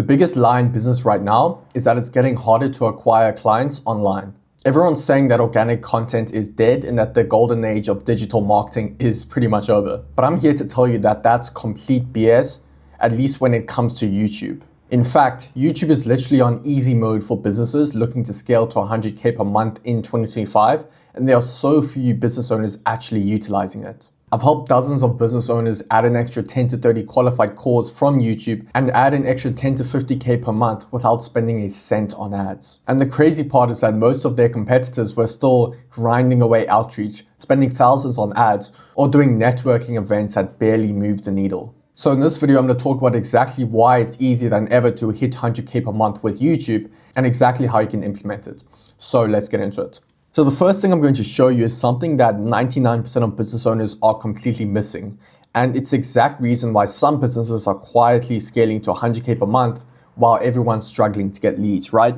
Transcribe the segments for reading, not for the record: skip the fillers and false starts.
The biggest lie in business right now is that it's getting harder to acquire clients online. Everyone's saying that organic content is dead and that the golden age of digital marketing is pretty much over. But I'm here to tell you that that's complete BS, at least when it comes to YouTube. In fact, YouTube is literally on easy mode for businesses looking to scale to 100K per month in 2025, and there are so few business owners actually utilizing it. I've helped dozens of business owners add an extra 10 to 30 qualified calls from YouTube and add an extra 10 to 50K per month without spending a cent on ads. And the crazy part is that most of their competitors were still grinding away outreach, spending thousands on ads, or doing networking events that barely moved the needle. So in this video, I'm going to talk about exactly why it's easier than ever to hit 100K per month with YouTube and exactly how you can implement it. So let's get into it. So the first thing I'm going to show you is something that 99% of business owners are completely missing. And it's the exact reason why some businesses are quietly scaling to 100K per month while everyone's struggling to get leads, right?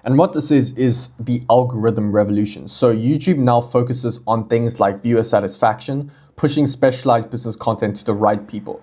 And what this is the algorithm revolution. So YouTube now focuses on things like viewer satisfaction, pushing specialized business content to the right people.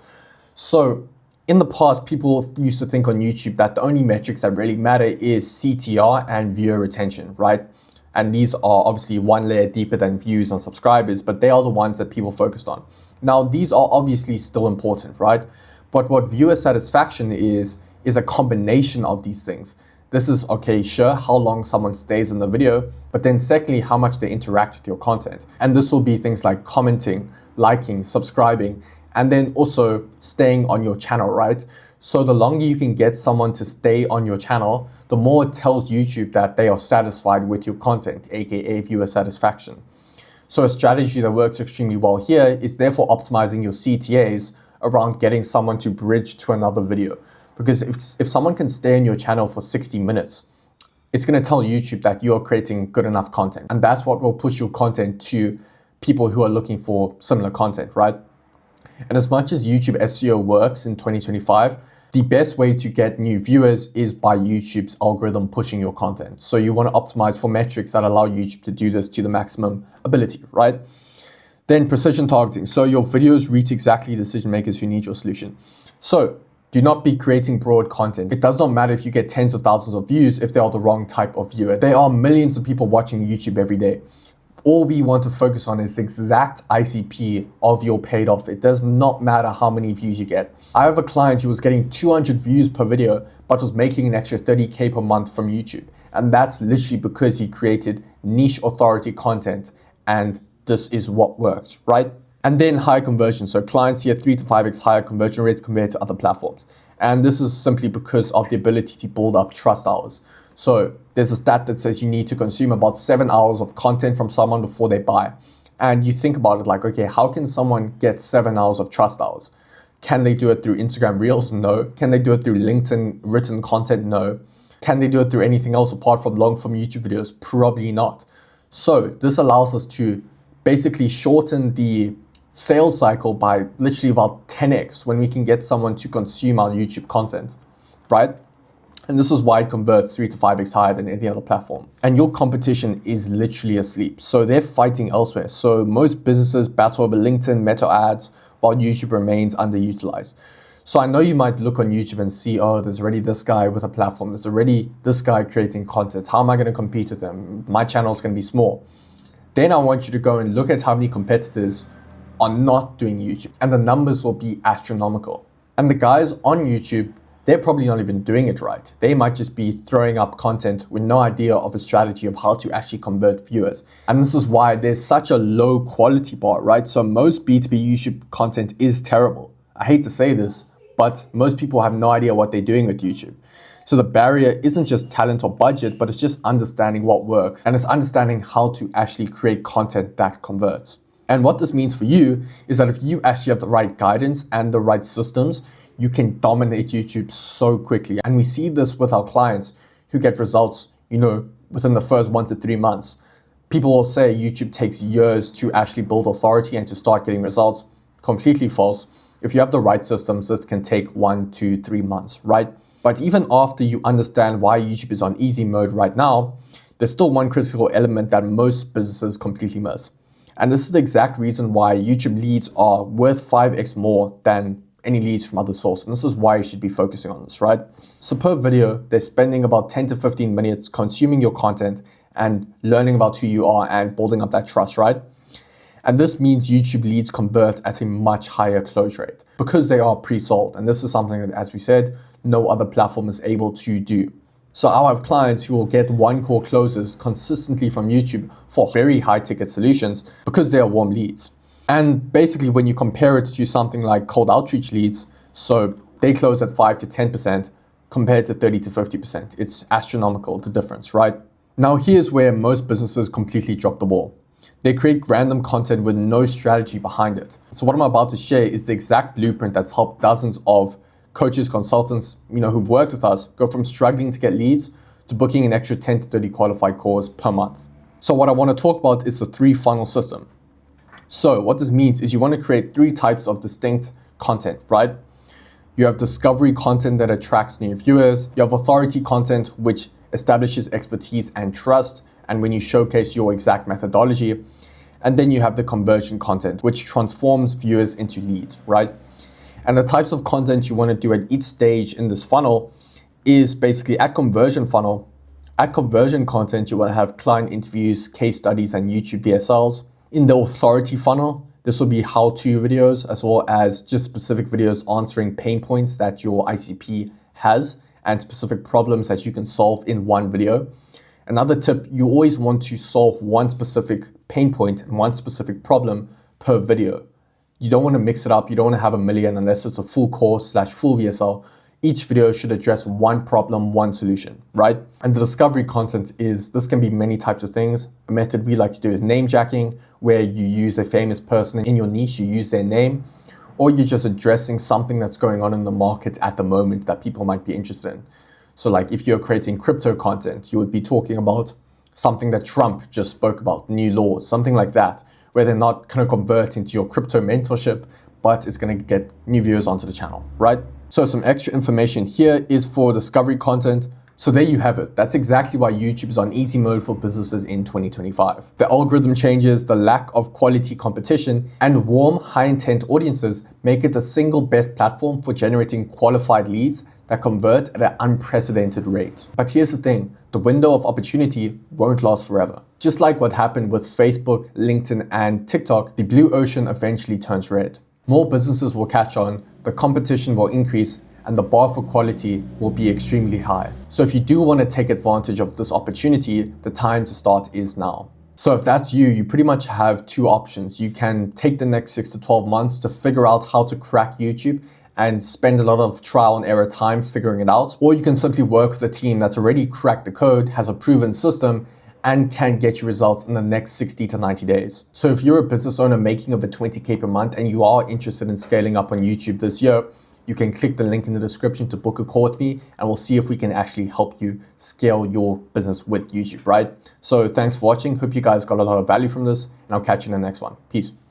So in the past, people used to think on YouTube that the only metrics that really matter is CTR and viewer retention, right? And these are obviously one layer deeper than views on subscribers, but they are the ones that people focused on. Now, these are obviously still important, right? But what viewer satisfaction is a combination of these things. This is, okay, sure, how long someone stays in the video, but then secondly, how much they interact with your content. And this will be things like commenting, liking, subscribing, and then also staying on your channel, right? So the longer you can get someone to stay on your channel, the more it tells YouTube that they are satisfied with your content, aka viewer satisfaction. So a strategy that works extremely well here is therefore optimizing your CTAs around getting someone to bridge to another video. Because if someone can stay on your channel for 60 minutes, it's going to tell YouTube that you are creating good enough content. And that's what will push your content to people who are looking for similar content, right? And as much as YouTube SEO works in 2025, the best way to get new viewers is by YouTube's algorithm pushing your content. So you want to optimize for metrics that allow YouTube to do this to the maximum ability, right? Then precision targeting. So your videos reach exactly decision makers who need your solution. So do not be creating broad content. It does not matter if you get tens of thousands of views if they are the wrong type of viewer. There are millions of people watching YouTube every day. All we want to focus on is the exact ICP of your paid off. It does not matter how many views you get. I have a client who was getting 200 views per video, but was making an extra 30K per month from YouTube. And that's literally because he created niche authority content. And this is what works, right? And then higher conversion. So clients here 3 to 5x higher conversion rates compared to other platforms. And this is simply because of the ability to build up trust hours. So there's a stat that says you need to consume about 7 hours of content from someone before they buy. And you think about it like, okay, how can someone get 7 hours of trust hours? Can they do it through Instagram Reels? No. Can they do it through LinkedIn written content? No. Can they do it through anything else apart from long form YouTube videos? Probably not. So this allows us to basically shorten the sales cycle by literally about 10x when we can get someone to consume our YouTube content, right? And this is why it converts 3 to 5x higher than any other platform. And your competition is literally asleep. So they're fighting elsewhere. So most businesses battle over LinkedIn, Meta ads, while YouTube remains underutilized. So I know you might look on YouTube and see, oh, there's already this guy with a platform. There's already this guy creating content. How am I going to compete with them? My channel is going to be small. Then I want you to go and look at how many competitors are not doing YouTube. And the numbers will be astronomical. And the guys on YouTube, they're probably not even doing it right. They might just be throwing up content with no idea of a strategy of how to actually convert viewers. And this is why there's such a low quality bar, right? So most B2B YouTube content is terrible. I hate to say this, but most people have no idea what they're doing with YouTube. So the barrier isn't just talent or budget, but it's just understanding what works. And it's understanding how to actually create content that converts. And what this means for you is that if you actually have the right guidance and the right systems, you can dominate YouTube so quickly. And we see this with our clients who get results, within the first 1 to 3 months. People will say YouTube takes years to actually build authority and to start getting results. Completely false. If you have the right systems, this can take 1 to 3 months, right? But even after you understand why YouTube is on easy mode right now, there's still one critical element that most businesses completely miss. And this is the exact reason why YouTube leads are worth 5x more than any leads from other sources. And this is why you should be focusing on this, right? So per video, they're spending about 10 to 15 minutes consuming your content and learning about who you are and building up that trust, right? And this means YouTube leads convert at a much higher close rate because they are pre-sold. And this is something that, as we said, no other platform is able to do. So I have clients who will get one call closes consistently from YouTube for very high ticket solutions because they are warm leads. And basically when you compare it to something like cold outreach leads, so they close at 5 to 10% compared to 30 to 50%. It's astronomical, the difference, right? Now here's where most businesses completely drop the ball. They create random content with no strategy behind it. So what I'm about to share is the exact blueprint that's helped dozens of coaches, consultants, who've worked with us go from struggling to get leads to booking an extra 10 to 30 qualified calls per month. So what I want to talk about is the 3-funnel system. So what this means is you want to create 3 types of distinct content, right? You have discovery content that attracts new viewers. You have authority content, which establishes expertise and trust, and when you showcase your exact methodology. And then you have the conversion content, which transforms viewers into leads, right? And the types of content you want to do at each stage in this funnel is basically at conversion content, you want to have client interviews, case studies, and YouTube VSLs. In the authority funnel, this will be how-to videos as well as just specific videos answering pain points that your ICP has and specific problems that you can solve in one video. Another tip, you always want to solve one specific pain point and one specific problem per video. You don't want to mix it up. You don't want to have a million unless it's a full course / full VSL. Each video should address one problem, one solution, right? And the discovery content this can be many types of things. A method we like to do is name jacking, where you use a famous person in your niche, you use their name, or you're just addressing something that's going on in the market at the moment that people might be interested in. So like if you're creating crypto content, you would be talking about something that Trump just spoke about, new laws, something like that, where they're not going to convert into your crypto mentorship, but it's going to get new viewers onto the channel, right? So some extra information here is for discovery content. So there you have it. That's exactly why YouTube is on easy mode for businesses in 2025. The algorithm changes, the lack of quality competition, and warm, high-intent audiences make it the single best platform for generating qualified leads that convert at an unprecedented rate. But here's the thing, the window of opportunity won't last forever. Just like what happened with Facebook, LinkedIn, and TikTok, the blue ocean eventually turns red. More businesses will catch on, the competition will increase, and the bar for quality will be extremely high. So if you do want to take advantage of this opportunity, the time to start is now. So if that's you, you pretty much have 2 options. You can take the next 6 to 12 months to figure out how to crack YouTube and spend a lot of trial and error time figuring it out. Or you can simply work with a team that's already cracked the code, has a proven system, and can get you results in the next 60 to 90 days. So if you're a business owner making over 20K per month and you are interested in scaling up on YouTube this year, you can click the link in the description to book a call with me and we'll see if we can actually help you scale your business with YouTube, right? So thanks for watching. Hope you guys got a lot of value from this and I'll catch you in the next one. Peace.